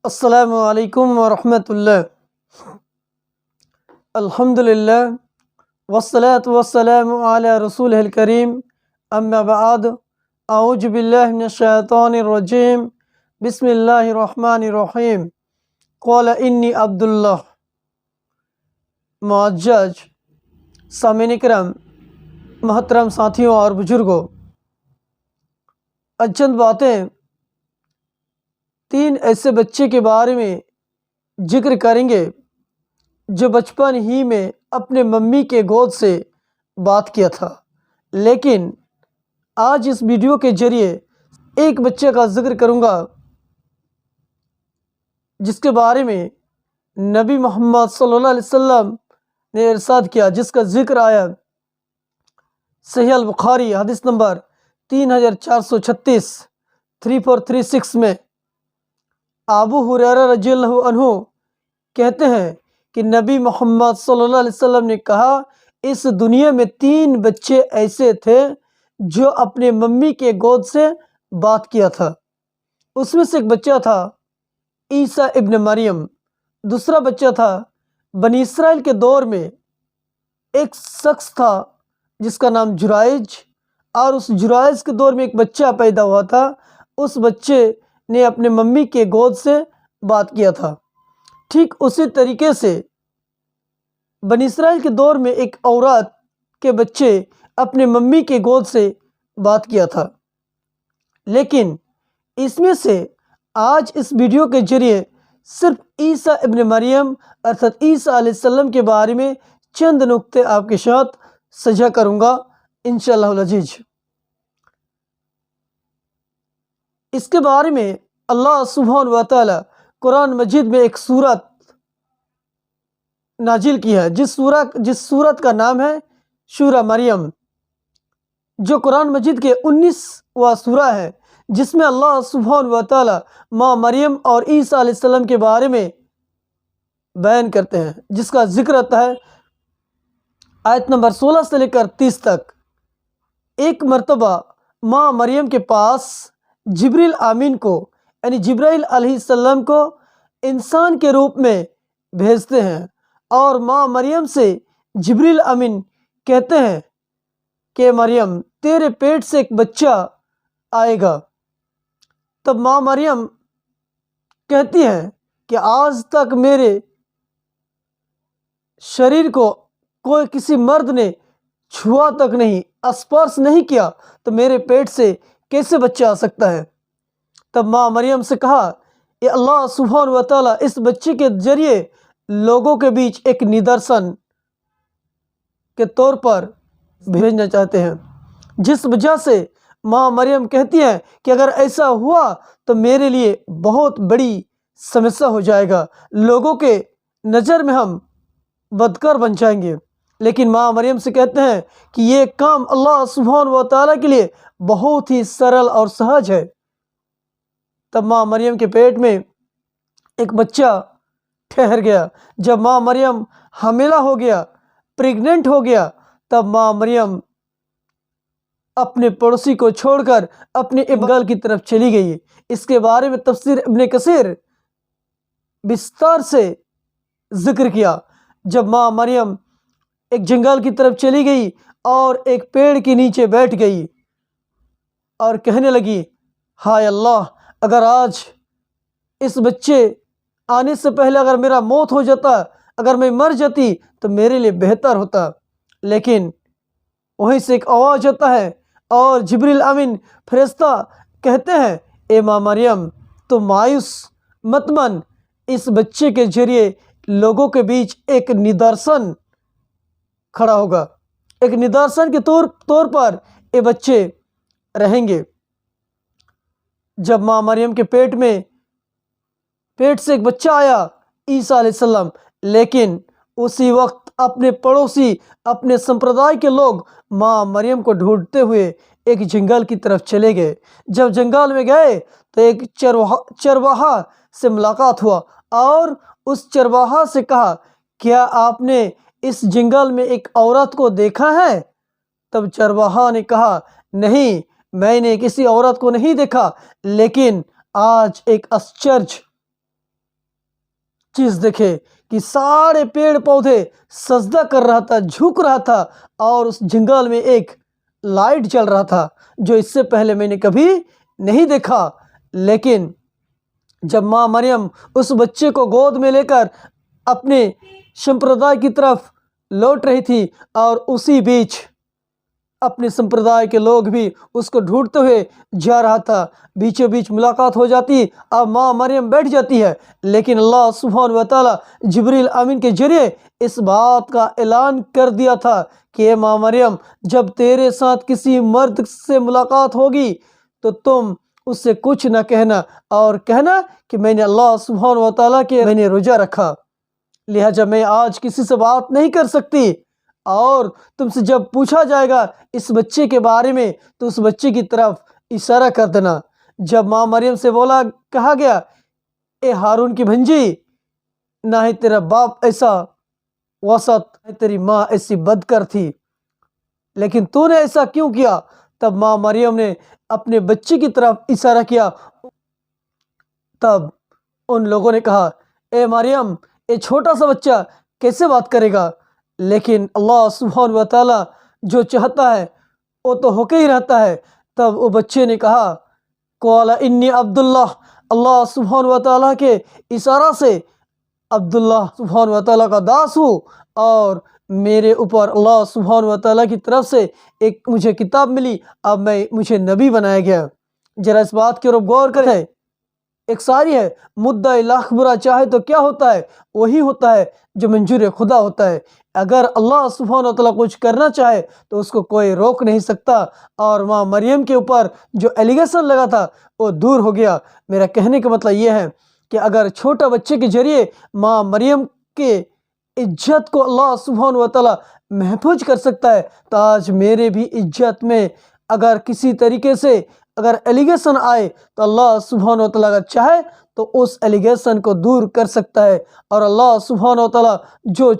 السلام علیکم ورحمۃ اللہ۔ الحمدللہ والصلاة والسلام علی رسول الکریم، اما بعد، اعوذ باللہ من الشیطان الرجیم، بسم اللہ الرحمن الرحیم۔ قال انی عبداللہ۔ معزز سامعین کرام، محترم ساتھیوں اور بزرگوں، چند باتیں تین ایسے بچے کے بارے میں ذکر کریں گے جو بچپن ہی میں اپنے ممی کے گود سے بات کیا تھا، لیکن آج اس ویڈیو کے ذریعے ایک بچے کا ذکر کروں گا جس کے بارے میں نبی محمد صلی اللہ علیہ وسلم نے ارشاد کیا، جس کا ذکر آیا صحیح البخاری حدیث نمبر 3436 3436 میں۔ ابو ہریرہ رضی اللہ عنہ کہتے ہیں کہ نبی محمد صلی اللہ علیہ وسلم نے کہا، اس دنیا میں تین بچے ایسے تھے جو اپنے ممی کے گود سے بات کیا تھا۔ اس میں سے ایک بچہ تھا عیسیٰ ابن مریم، دوسرا بچہ تھا بنی اسرائیل کے دور میں ایک شخص تھا جس کا نام جرائج، اور اس جرائج کے دور میں ایک بچہ پیدا ہوا تھا، اس بچے نے اپنے ممی کے گود سے بات کیا تھا۔ ٹھیک اسی طریقے سے بنی اسرائیل کے دور میں ایک عورت کے بچے اپنے ممی کے گود سے بات کیا تھا، لیکن اس میں سے آج اس ویڈیو کے ذریعے صرف عیسیٰ ابن مریم ارتھات عیسیٰ علیہ السلام کے بارے میں چند نکتے آپ کے ساتھ ساجھا کروں گا انشاءاللہ العزیز۔ اس کے بارے میں اللہ سبحانہ و تعالی قرآن مجید میں ایک سورت نازل کی ہے، جس سورت کا نام ہے سورہ مریم، جو قرآن مجید کے 19واں سورہ ہے، جس میں اللہ سبحانہ و تعالی ماں مریم اور عیسیٰ علیہ السلام کے بارے میں بیان کرتے ہیں، جس کا ذکر آتا ہے آیت نمبر 16 سے لے کر 30 تک۔ ایک مرتبہ ماں مریم کے پاس جبریل امین کو، یعنی جبرائیل علیہ السلام کو انسان کے روپ میں بھیجتے ہیں، اور ماں مریم سے جبریل امین کہتے ہیں کہ مریم، تیرے پیٹ سے ایک بچہ آئے گا۔ تب ماں مریم کہتی ہے کہ آج تک میرے شریر کو کوئی کسی مرد نے چھوا تک نہیں، اسپرش نہیں کیا، تو میرے پیٹ سے کیسے بچہ آ سکتا ہے؟ تب ماں مریم سے کہا کہ اللہ سبحانہ و تعالیٰ اس بچے کے ذریعے لوگوں کے بیچ ایک ندرسن کے طور پر بھیجنا چاہتے ہیں، جس وجہ سے ماں مریم کہتی ہیں کہ اگر ایسا ہوا تو میرے لیے بہت بڑی سمسیا ہو جائے گا، لوگوں کے نظر میں ہم بدکار بن جائیں گے۔ لیکن ماں مریم سے کہتے ہیں کہ یہ کام اللہ سبحانہ و تعالیٰ کے لیے بہت ہی سرل اور سہج ہے۔ تب ماں مریم کے پیٹ میں ایک بچہ ٹھہر گیا۔ جب ماں مریم حاملہ ہو گیا، پریگننٹ ہو گیا، تب ماں مریم اپنے پڑوسی کو چھوڑ کر اپنے ابن کی طرف چلی گئی۔ اس کے بارے میں تفسیر ابن کثیر بستار سے ذکر کیا۔ جب ماں مریم ایک جنگل کی طرف چلی گئی اور ایک پیڑ کے نیچے بیٹھ گئی اور کہنے لگی، ہائے اللہ، اگر آج اس بچے آنے سے پہلے اگر میرا موت ہو جاتا، اگر میں مر جاتی تو میرے لیے بہتر ہوتا۔ لیکن وہیں سے ایک آواز آتا ہے اور جبریل امین فرشتہ کہتے ہیں، اے ماں مریم، تو مایوس مت بن، اس بچے کے ذریعے لوگوں کے بیچ ایک ندرسن کھڑا ہوگا، ایک ندرسن کے طور پر یہ بچے رہیں گے۔ جب ماں مریم کے پیٹ سے ایک بچہ آیا عیسیٰ علیہ السلام، لیکن اسی وقت اپنے پڑوسی، اپنے سمپردائے کے لوگ ماں مریم کو ڈھونڈتے ہوئے ایک جنگل کی طرف چلے گئے۔ جب جنگل میں گئے تو ایک چرواہا سے ملاقات ہوا، اور اس چرواہا سے کہا، کیا آپ نے اس جنگل میں ایک عورت کو دیکھا ہے؟ تب چرواہا نے کہا، نہیں، میں نے کسی عورت کو نہیں دیکھا، لیکن آج ایک آشچرج چیز دیکھے کہ سارے پیڑ پودے سجدہ کر رہا تھا، جھک رہا تھا، اور اس جنگل میں ایک لائٹ جل رہا تھا جو اس سے پہلے میں نے کبھی نہیں دیکھا۔ لیکن جب ماں مریم اس بچے کو گود میں لے کر اپنے سمپردائے کی طرف لوٹ رہی تھی، اور اسی بیچ اپنے سمپردائے کے لوگ بھی اس کو ڈھونڈتے ہوئے جا رہا تھا، بیچوں بیچ ملاقات ہو جاتی، اب ماں مریم بیٹھ جاتی ہے، لیکن اللہ سبحانہ و تعالیٰ جبریل امین کے ذریعے اس بات کا اعلان کر دیا تھا کہ اے ماں مریم، جب تیرے ساتھ کسی مرد سے ملاقات ہوگی تو تم اس سے کچھ نہ کہنا، اور کہنا کہ میں نے اللہ سبحانہ و تعالیٰ کے میں نے روزہ رکھا، لہٰذا میں آج کسی سے بات نہیں کر سکتی، اور تم سے جب پوچھا جائے گا اس بچے کے بارے میں تو اس بچے کی طرف اشارہ کر دینا۔ جب ماں مریم سے کہا گیا، اے ہارون کی بھنجی، نہ ہی تیرا باپ ایسا وسط، نہ تیری ماں ایسی بدکر تھی، لیکن تو نے ایسا کیوں کیا؟ تب ماں مریم نے اپنے بچے کی طرف اشارہ کیا۔ تب ان لوگوں نے کہا، اے مریم، اے چھوٹا سا بچہ کیسے بات کرے گا؟ لیکن اللہ سبحانہ و تعالیٰ جو چاہتا ہے وہ تو ہو کے ہی رہتا ہے۔ تب وہ بچے نے کہا، قال انی عبداللہ، اللہ سبحانہ و تعالیٰ کے اشارہ سے عبداللہ سبحانہ و تعالیٰ کا داس ہوں، اور میرے اوپر اللہ سبحانہ و تعالیٰ کی طرف سے ایک مجھے کتاب ملی، اب مجھے نبی بنایا گیا۔ ذرا اس بات کی طرف غور کریں۔ ایک شاعری ہے، مدعی لاکھ برا چاہے تو کیا ہوتا ہے، وہی ہوتا ہے جو منظور خدا ہوتا ہے۔ اگر اللہ سبحانہ و تعالیٰ کچھ کرنا چاہے تو اس کو کوئی روک نہیں سکتا، اور ماں مریم کے اوپر جو ایلیگیشن لگا تھا وہ دور ہو گیا۔ میرا کہنے کا مطلب یہ ہے کہ اگر چھوٹا بچے کے ذریعے ماں مریم کے عزت کو اللہ سبحانہ و تعالیٰ محفوظ کر سکتا ہے، تو آج میرے بھی عزت میں اگر کسی طریقے سے اگر ایلیگیشن آئے تو اللہ سبحانہ و تعالیٰ اگر چاہے تو اس ایلیگیشن کو دور کر سکتا ہے، اور اللہ سبحانہ و تعالیٰ جو